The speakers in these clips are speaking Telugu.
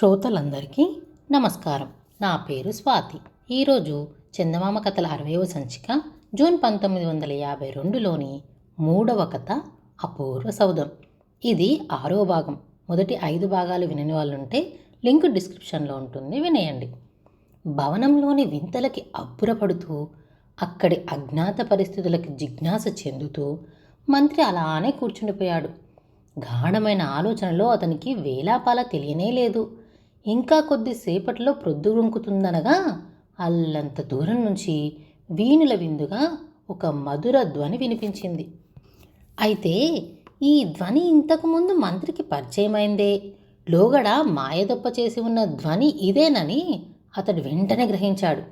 శ్రోతలందరికీ నమస్కారం. నా పేరు స్వాతి. ఈరోజు చందమామ కథల 60వ సంచిక జూన్ 1952లోని 3వ కథ అపూర్వ సౌధం. ఇది 6వ భాగం. మొదటి 5 భాగాలు వినని వాళ్ళుంటే లింక్ డిస్క్రిప్షన్లో ఉంటుంది, వినేయండి. భవనంలోని వింతలకి అబ్బురపడుతూ, అక్కడి అజ్ఞాత పరిస్థితులకి జిజ్ఞాస చెందుతూ మంత్రి అలానే కూర్చుండిపోయాడు. గాఢమైన ఆలోచనలో అతనికి వేలాపాల తెలియనే లేదు. ఇంకా కొద్దిసేపట్లో ప్రొద్దుగుంకుతుందనగా అల్లంత దూరం నుంచి వీణుల విందుగా ఒక మధుర ధ్వని వినిపించింది. అయితే ఈ ధ్వని ఇంతకుముందు మంత్రికి పరిచయమైందే. లోగడ మాయదొప్ప చేసి ఉన్న ధ్వని ఇదేనని అతడు వెంటనే గ్రహించాడు.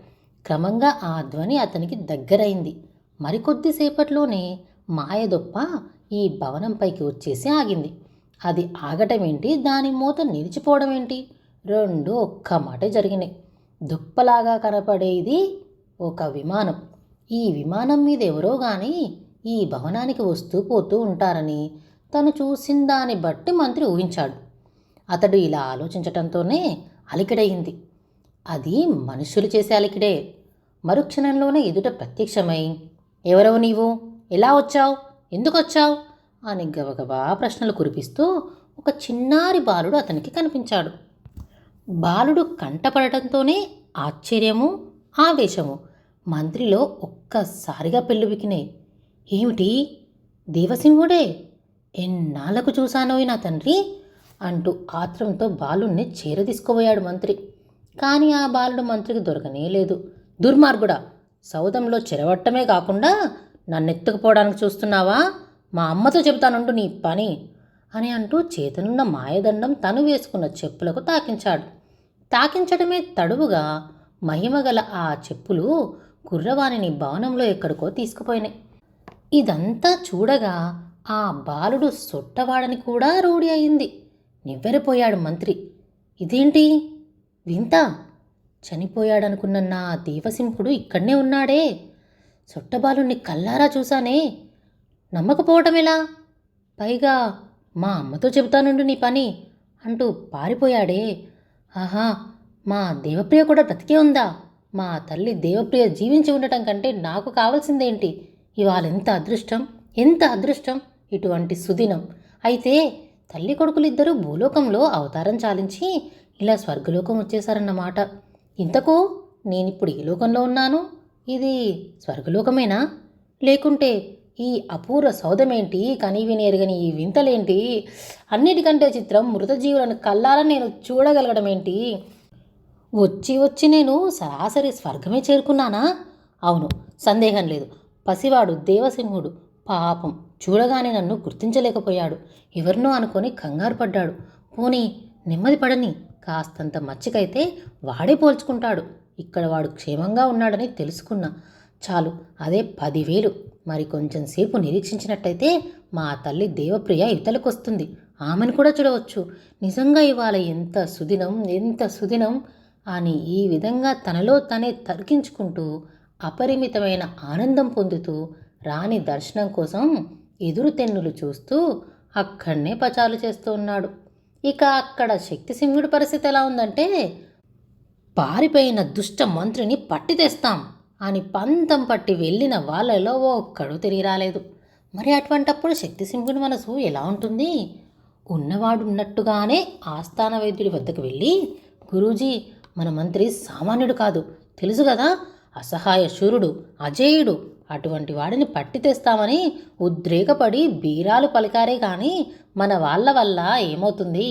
క్రమంగా ఆ ధ్వని అతనికి దగ్గరైంది. మరికొద్దిసేపట్లోనే మాయదొప్ప ఈ భవనంపైకి వచ్చేసి ఆగింది. అది ఆగటమేంటి, దాని మూత నిలిచిపోవడం ఏంటి, రెండు ఒక్క మాటే జరిగినాయి. దుప్పలాగా కనపడేది ఒక విమానం. ఈ విమానం మీద ఎవరో కానీ ఈ భవనానికి వస్తూ పోతూ ఉంటారని తను చూసిన దాన్ని బట్టి మంత్రి ఊహించాడు. అతడు ఇలా ఆలోచించటంతోనే అలికిడయింది. అది మనుషులు చేసే అలికిడే. మరుక్షణంలోనే ఎదుట ప్రత్యక్షమై, ఎవరవు నీవు, ఎలా వచ్చావు, ఎందుకు వచ్చావు అని గబగబా ప్రశ్నలు కురిపిస్తూ ఒక చిన్నారి బాలుడు అతనికి కనిపించాడు. బాలుడు కంటపడటంతోనే ఆశ్చర్యము, ఆవేశము మంత్రిలో ఒక్కసారిగా పెళ్ళుబికినాయి. ఏమిటి, దేవసింహుడే? ఎన్నాళ్లకు చూశానోయ్ నా తండ్రి అంటూ ఆత్రంతో బాలుణ్ణి చేరదీసుకోబోయాడు మంత్రి. కానీ ఆ బాలుడు మంత్రికి దొరకనే లేదు. దుర్మార్గుడా, సౌధంలో చెరవట్టమే కాకుండా నన్నెత్తుకుపోవడానికి చూస్తున్నావా? మా అమ్మతో చెబుతానుండు నీ పని అని అంటూ చేతనున్న మాయదండం తను వేసుకున్న చెప్పులకు తాకించాడు. తాకించడమే తడువుగా మహిమగల ఆ చెప్పులు కుర్రవాణిని భవనంలో ఎక్కడికో తీసుకుపోయినాయి. ఇదంతా చూడగా ఆ బాలుడు సొట్టవాడని కూడా రూఢి అయింది. నివ్వెరపోయాడు మంత్రి. ఇదేంటి వింత, చనిపోయాడనుకున్న నా దేవసింహుడు ఇక్కడనే ఉన్నాడే. సొట్టబాలుణ్ణి కల్లారా చూశానే, నమ్మకపోవటం ఎలా? పైగా మా అమ్మతో చెబుతానుండు నీ పని అంటూ పారిపోయాడే. ఆహా, మా దేవప్రియ కూడా బ్రతికే ఉందా? మా తల్లి దేవప్రియ జీవించి ఉండటం కంటే నాకు కావాల్సిందేంటి? ఇవాళ ఎంత అదృష్టం, ఎంత అదృష్టం, ఇటువంటి సుదినం. అయితే తల్లి కొడుకులిద్దరూ భూలోకంలో అవతారం చాలించి ఇలా స్వర్గలోకం వచ్చేశారన్నమాట. ఇంతకు నేనిప్పుడు ఏ లోకంలో ఉన్నాను? ఇది స్వర్గలోకమేనా, లేకుంటే ఈ అపూర్వ సౌధమేంటి, కనీవిని ఎరగని ఈ వింతలేంటి? అన్నిటికంటే చిత్రం, మృతజీవులను కల్లారా నేను చూడగలగడం ఏంటి? వచ్చి వచ్చి నేను సరాసరి స్వర్గమే చేరుకున్నానా? అవును, సందేహం లేదు. పసివాడు దేవసింహుడు పాపం చూడగానే నన్ను గుర్తించలేకపోయాడు. ఎవరినో అనుకొని కంగారు పడ్డాడు. పోనీ నెమ్మది పడని, కాస్తంత మచ్చికైతే వాడే పోల్చుకుంటాడు. ఇక్కడ వాడు క్షేమంగా ఉన్నాడని తెలుసుకున్నా చాలు, అదే 10,000. మరి కొంచెం సేపు నిరీక్షించినట్టయితే మా తల్లి దేవప్రియ ఇవతలకు వస్తుంది, ఆమెను కూడా చూడవచ్చు. నిజంగా ఇవాళ ఎంత సుదినం, ఎంత సుదినం అని ఈ విధంగా తనలో తనే తర్కించుకుంటూ అపరిమితమైన ఆనందం పొందుతూ రాణి దర్శనం కోసం ఎదురు తెన్నులు చూస్తూ అక్కడనే పచాలు చేస్తూ ఉన్నాడు. ఇక అక్కడ శక్తిసింహుడి పరిస్థితి ఎలా ఉందంటే, పారిపోయిన దుష్ట మంత్రిని పట్టి తెస్తాం అని పంతం పట్టి వెళ్ళిన వాళ్ళలో ఒక్కడు తిరిగి రాలేదు. మరి అటువంటప్పుడు శక్తిసింహుడి మనసు ఎలా ఉంటుంది? ఉన్నవాడు ఉన్నట్టుగానే ఆస్థాన వైద్యుడి వద్దకు వెళ్ళి, గురూజీ, మన మంత్రి సామాన్యుడు కాదు, తెలుసు కదా, అసహాయ శూరుడు, అజేయుడు, అటువంటి వాడిని పట్టి తెస్తామని ఉద్రేకపడి బీరాలు పలికారే కానీ మన వాళ్ళ వల్ల ఏమవుతుంది?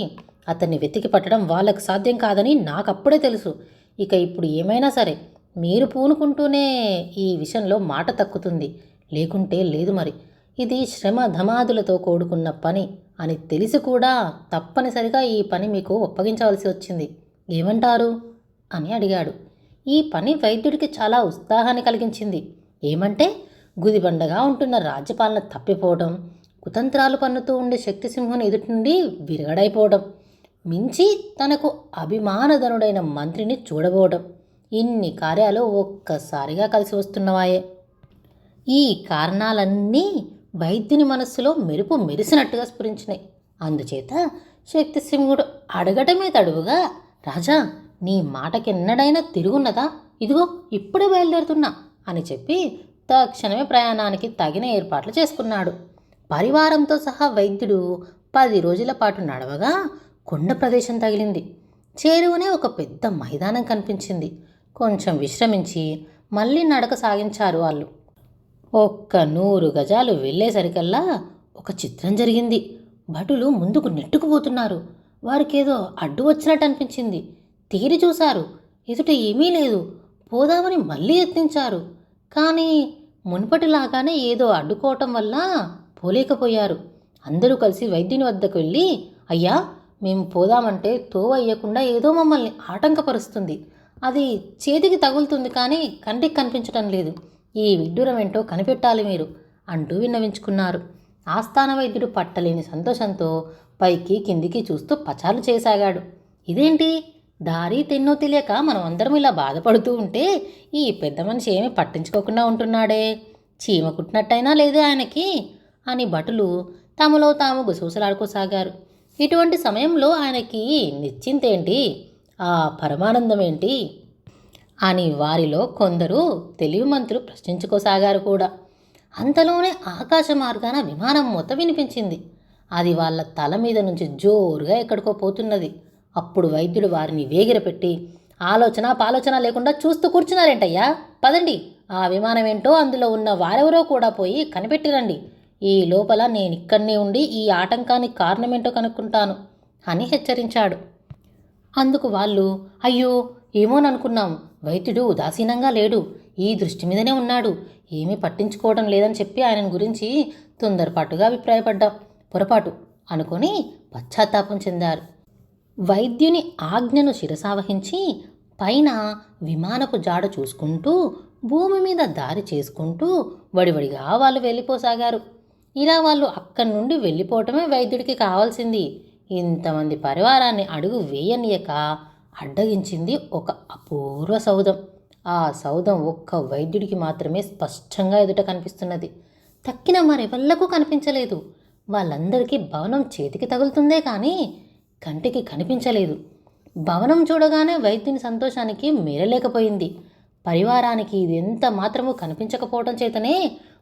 అతన్ని వెతికి పట్టడం వాళ్ళకు సాధ్యం కాదని నాకప్పుడే తెలుసు. ఇక ఇప్పుడు ఏమైనా సరే మీరు పూనుకుంటూనే ఈ విషయంలో మాట తక్కుతుంది, లేకుంటే లేదు. మరి ఇది శ్రమ ధమాదులతో కూడుకున్న పని అని తెలిసి కూడా తప్పనిసరిగా ఈ పని మీకు ఒప్పగించవలసి వచ్చింది. ఏమంటారు అని అడిగాడు. ఈ పని వైద్యుడికి చాలా ఉత్సాహాన్ని కలిగించింది. ఏమంటే, గుదిబండగా ఉంటున్న రాజ్యపాలన తప్పిపోవడం, కుతంత్రాలు పన్నుతూ ఉండే శక్తిసింహుని ఎదుటి నుండి విరగడైపోవడం, మించి తనకు అభిమానధనుడైన మంత్రిని చూడబోవడం, ఇన్ని కార్యాలు ఒక్కసారిగా కలిసి వస్తున్నవాయే. ఈ కారణాలన్నీ వైద్యుని మనస్సులో మెరుపు మెరిసినట్టుగా స్ఫురించినాయి. అందుచేత శక్తిసింహుడు అడగటమే తడువుగా రాజా, నీ మాటకెన్నడైనా తిరుగున్నదా? ఇదిగో ఇప్పుడే బయలుదేరుతున్నా అని చెప్పి తక్షణమే ప్రయాణానికి తగిన ఏర్పాట్లు చేసుకున్నాడు. పరివారంతో సహా వైద్యుడు 10 రోజుల పాటు నడవగా కొండ ప్రదేశం తగిలింది. చేరువనే ఒక పెద్ద మైదానం కనిపించింది. కొంచెం విశ్రమించి మళ్ళీ నడక సాగించారు వాళ్ళు. ఒక్క 100 గజాలు వెళ్ళేసరికల్లా ఒక చిత్రం జరిగింది. భటులు ముందుకు నెట్టుకుపోతున్నారు. వారికేదో అడ్డు వచ్చినట్టు అనిపించింది. తీరి చూశారు, ఎదుట ఏమీ లేదు. పోదామని మళ్ళీ యత్నించారు. కానీ మునుపటిలాగానే ఏదో అడ్డుకోవటం వల్ల పోలేకపోయారు. అందరూ కలిసి వైద్యుని వద్దకు వెళ్ళి, అయ్యా, మేము పోదామంటే తోవ అయ్యకుండా ఏదో మమ్మల్ని ఆటంకపరుస్తుంది. అది చేతికి తగులుతుంది కానీ కంటికి కనిపించటం లేదు. ఈ విడ్డూరం ఏంటో కనిపెట్టాలి మీరు అంటూ విన్నవించుకున్నారు. ఆస్థాన వైద్యుడు పట్టలేని సంతోషంతో పైకి కిందికి చూస్తూ పచారు చేయసాగాడు. ఇదేంటి, దారి తెన్నో తెలియక మనం అందరం ఇలా బాధపడుతూ ఉంటే ఈ పెద్ద మనిషి ఏమీ పట్టించుకోకుండా ఉంటున్నాడే, చీమ కుట్టినట్టయినా లేదే ఆయనకి అని భటులు తమలో తాము గుసగుసలాడుకోసాగారు. ఇటువంటి సమయంలో ఆయనకి నిశ్చింతేంటి, ఆ పరమానందం ఏంటి అని వారిలో కొందరు తెలివిమంతులు ప్రశ్నించుకోసాగారు కూడా. అంతలోనే ఆకాశ మార్గాన విమానం మొత్తం వినిపించింది. అది వాళ్ళ తల మీద నుంచి జోరుగా ఎక్కడికో పోతున్నది. అప్పుడు వైద్యుడు వారిని వేగిరపెట్టి, ఆలోచన పాలోచన లేకుండా చూస్తూ కూర్చున్నారేంటయ్యా, పదండి, ఆ విమానం ఏంటో అందులో ఉన్న వారెవరో కూడా పోయి కనిపెట్టిరండి. ఈ లోపల నేనిక్కడనే ఉండి ఈ ఆటంకానికి కారణమేంటో కనుక్కుంటాను అని హెచ్చరించాడు. అందుకు వాళ్ళు, అయ్యో ఏమోననుకున్నాం, వైద్యుడు ఉదాసీనంగా లేడు, ఈ దృష్టి మీదనే ఉన్నాడు, ఏమీ పట్టించుకోవడం లేదని చెప్పి ఆయన గురించి తొందరపాటుగా అభిప్రాయపడ్డాం, పొరపాటు అనుకొని పశ్చాత్తాపం చెందారు. వైద్యుని ఆజ్ఞను శిరసావహించి పైన విమానపు జాడ చూసుకుంటూ భూమి మీద దారి చేసుకుంటూ వడివడిగా వాళ్ళు వెళ్ళిపోసాగారు. ఇలా వాళ్ళు అక్కడి నుండి వెళ్ళిపోవటమే వైద్యుడికి కావాల్సింది. ఇంతమంది పరివారాన్ని అడుగు వేయనీయక అడ్డగించింది ఒక అపూర్వ సౌధం. ఆ సౌధం ఒక్క వైద్యుడికి మాత్రమే స్పష్టంగా ఎదుట కనిపిస్తున్నది. తక్కిన మరెవళ్లకు కనిపించలేదు. వాళ్ళందరికీ భవనం చేతికి తగులుతుందే కానీ కంటికి కనిపించలేదు. భవనం చూడగానే వైద్యుని సంతోషానికి మేరలేకపోయింది. పరివారానికి ఇది ఎంత మాత్రమూ కనిపించకపోవడం చేతనే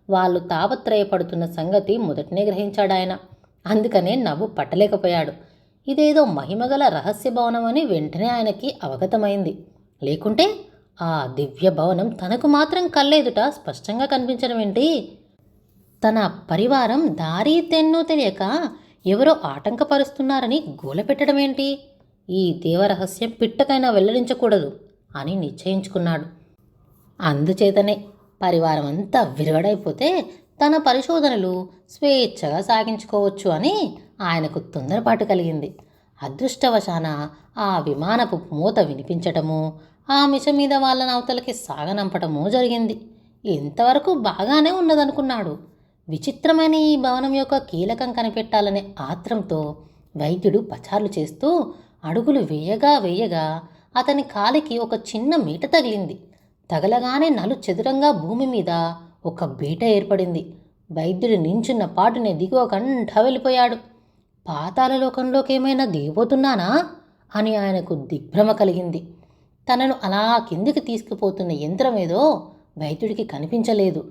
వాళ్ళు తాపత్రయపడుతున్న సంగతి మొదటనే గ్రహించాడాయన. అందుకనే నవ్వు పట్టలేకపోయాడు. ఇదేదో మహిమగల రహస్య భవనం అని వెంటనే ఆయనకి అవగతమైంది. లేకుంటే ఆ దివ్య భవనం తనకు మాత్రం కళ్ళెదుట స్పష్టంగా కనిపించడం ఏంటి? తన పరివారం దారి తెన్నో తెలియక ఎవరో ఆటంకపరుస్తున్నారని గోలపెట్టడమేంటి? ఈ దేవరహస్యం పిట్టకైనా వెల్లడించకూడదు అని నిశ్చయించుకున్నాడు. అందుచేతనే పరివారం అంతా విరగడైపోతే తన పరిశోధనలు స్వేచ్ఛగా సాగించుకోవచ్చు అని ఆయనకు తొందరపాటు కలిగింది. అదృష్టవశాన ఆ విమానపు మూత వినిపించటము, ఆ మిష మీద వాళ్ళని అవతలకి సాగనంపటమూ జరిగింది. ఇంతవరకు బాగానే ఉన్నదనుకున్నాడు. విచిత్రమైన ఈ భవనం యొక్క కీలకం కనిపెట్టాలనే ఆత్రంతో వైద్యుడు పచార్లు చేస్తూ అడుగులు వేయగా వేయగా అతని కాలికి ఒక చిన్న మీట తగిలింది. తగలగానే నలు చదురంగా భూమి మీద ఒక బీట ఏర్పడింది. వైద్యుడు నించున్న పాటునే దిగువ కంఠ వెళ్ళిపోయాడు. పాతాళలోకంలోకి ఏమైనా దిగిపోతున్నానా అని ఆయనకు దిగ్భ్రమ కలిగింది. తనను అలా కిందికి తీసుకుపోతున్న యంత్రం ఏదో వైద్యుడికి కనిపించలేదు.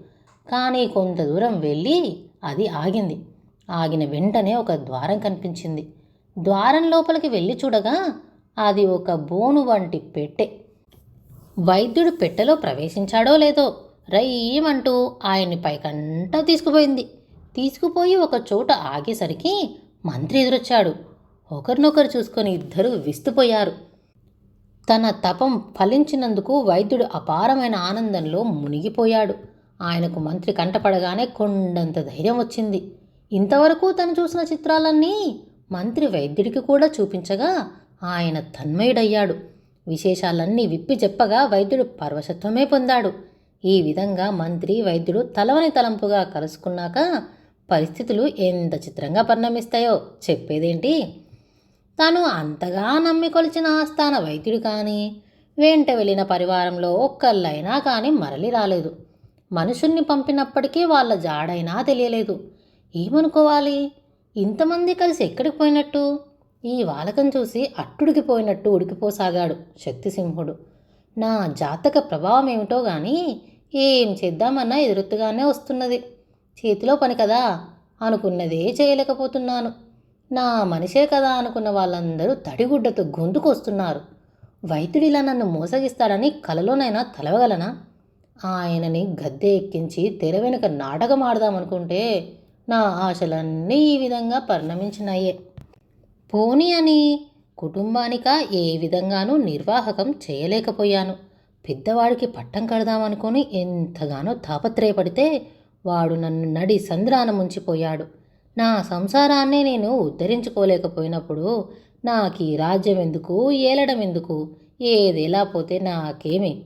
కానీ కొంత దూరం వెళ్ళి అది ఆగింది. ఆగిన వెంటనే ఒక ద్వారం కనిపించింది. ద్వారం లోపలికి వెళ్ళి చూడగా అది ఒక బోను వంటి పెట్టె. వైద్యుడు పెట్టెలో ప్రవేశించాడో లేదో రయ్యమంటూ ఆయన్ని పైకంటా తీసుకుపోయింది. తీసుకుపోయి ఒక చోట ఆగేసరికి మంత్రి ఎదురొచ్చాడు. ఒకరినొకరు చూసుకొని ఇద్దరు విస్తుపోయారు. తన తపం ఫలించినందుకు వైద్యుడు అపారమైన ఆనందంలో మునిగిపోయాడు. ఆయనకు మంత్రి కంటపడగానే కొండంత ధైర్యం వచ్చింది. ఇంతవరకు తను చూసిన చిత్రాలన్నీ మంత్రి వైద్యుడికి కూడా చూపించగా ఆయన తన్మయుడయ్యాడు. విశేషాలన్నీ విప్పి చెప్పగా వైద్యుడు పరవశత్వమే పొందాడు. ఈ విధంగా మంత్రి వైద్యుడు తలవని తలంపుగా కలుసుకున్నాక పరిస్థితులు ఎంత చిత్రంగా పరిణమిస్తాయో చెప్పేదేంటి? తాను అంతగా నమ్మి కొలిచిన ఆస్థాన వైద్యుడు కానీ వెంట వెళ్ళిన పరివారంలో ఒక్కళ్ళైనా కానీ మరలి రాలేదు. మనుషుల్ని పంపినప్పటికీ వాళ్ళ జాడైనా తెలియలేదు. ఏమనుకోవాలి? ఇంతమంది కలిసి ఎక్కడికి పోయినట్టు? ఈ వాలకం చూసి అట్టుడికిపోయినట్టు ఉడికిపోసాగాడు శక్తిసింహుడు. నా జాతక ప్రభావం ఏమిటో గాని ఏం చేద్దామన్నా ఎదురొత్తుగానే వస్తున్నది. చేతిలో పని కదా అనుకున్నదే చేయలేకపోతున్నాను. నా మనిషే కదా అనుకున్న వాళ్ళందరూ తడిగుడ్డతో గొంతుకొస్తున్నారు. వైద్యుడిలా నన్ను మోసగిస్తాడని కలలోనైనా తలవగలనా? ఆయనని గద్దె ఎక్కించి తెర వెనుక నాటకం ఆడదామనుకుంటే నా ఆశలన్నీ ఈ విధంగా పరిణమించినాయే. పోనీ అని కుటుంబానిక ఏ విధంగానూ నిర్వాహకం చేయలేకపోయాను. పెద్దవాడికి పట్టం కడదామనుకొని ఎంతగానో తాపత్రయపడితే వాడు నన్ను నడి సంద్రాన ముంచిపోయాడు. నా సంసారాన్నే నేను ఉద్ధరించుకోలేకపోయినప్పుడు నాకు ఈ రాజ్యం ఎందుకు, ఏలడం ఎందుకు? ఏది ఎలా పోతే నాకేమి?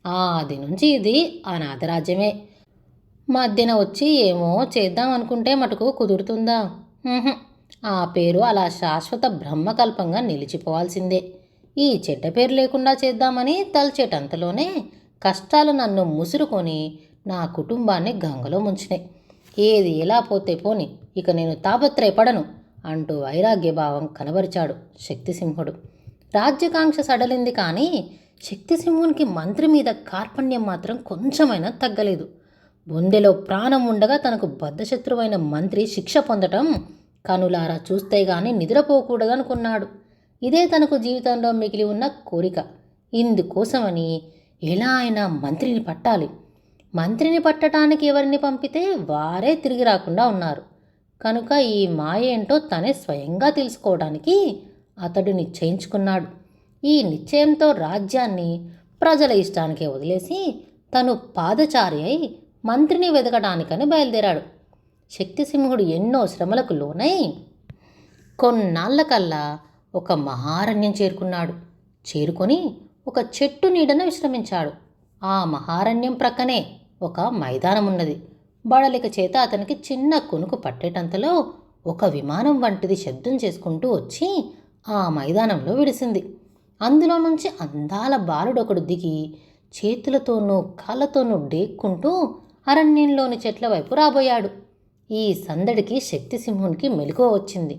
ఆది నుంచి ఇది అనాథ రాజ్యమే. మధ్యన వచ్చి ఏమో చేద్దాం అనుకుంటే మటుకు కుదురుతుందా? ఆ పేరు అలా శాశ్వత బ్రహ్మకల్పంగా నిలిచిపోవాల్సిందే. ఈ చెడ్డ పేరు లేకుండా చేద్దామని తలచేటంతలోనే కష్టాలు నన్ను ముసురుకొని నా కుటుంబాన్ని గంగలో ముంచినాయి. ఏది ఎలా పోతే పోని, ఇక నేను తాపత్రయపడను అంటూ వైరాగ్యభావం కనబరిచాడు శక్తిసింహుడు. రాజ్యకాంక్ష సడలింది కానీ శక్తిసింహునికి మంత్రి మీద కార్పణ్యం మాత్రం కొంచెమైనా తగ్గలేదు. బొందెలో ప్రాణం ఉండగా తనకు బద్ధశత్రువైన మంత్రి శిక్ష పొందటం కనులారా చూస్తే గాని నిద్రపోకూడదనుకున్నాడు. ఇదే తనకు జీవితంలో మిగిలి ఉన్న కోరిక. ఇందుకోసమని ఎలా అయినా మంత్రిని పట్టాలి. మంత్రిని పట్టడానికి ఎవరిని పంపితే వారే తిరిగి రాకుండా ఉన్నారు. కనుక ఈ మాయ ఏంటో తనే స్వయంగా తెలుసుకోవడానికి అతడు నిశ్చయించుకున్నాడు. ఈ నిశ్చయంతో రాజ్యాన్ని ప్రజల ఇష్టానికే వదిలేసి తను పాదచారి అయి మంత్రిని వెతకడానికని బయలుదేరాడు. శక్తిసింహుడు ఎన్నో శ్రమలకు లోనై కొన్నాళ్లకల్లా ఒక మహారణ్యం చేరుకొని ఒక చెట్టు నీడన విశ్రమించాడు. ఆ మహారణ్యం ప్రక్కనే ఒక మైదానం ఉన్నది. బడలిక చేత అతనికి చిన్న కొనుకు పట్టేటంతలో ఒక విమానం వంటిది శబ్దం చేసుకుంటూ వచ్చి ఆ మైదానంలో విడిసింది. అందులో నుంచి అందాల బాలుడొకడు దిగి చేతులతోనూ కాళ్ళతోనూ డేక్కుంటూ అరణ్యంలోని చెట్ల వైపు రాబోయాడు. ఈ సందడికి శక్తిసింహునికి మెలకువ వచ్చింది.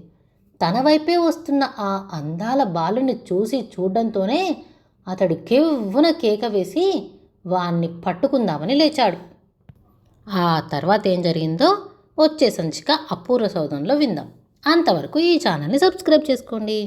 తన వైపే వస్తున్న ఆ అందాల బాలుని చూడంతోనే అతడు కెవ్వున కేక వేసి వాణ్ణి పట్టుకుందామని లేచాడు. ఆ తర్వాత ఏం జరిగిందో వచ్చే సంచిక అపూర్వ సౌధంలో విందాం. అంతవరకు ఈ ఛానల్ని సబ్స్క్రైబ్ చేసుకోండి.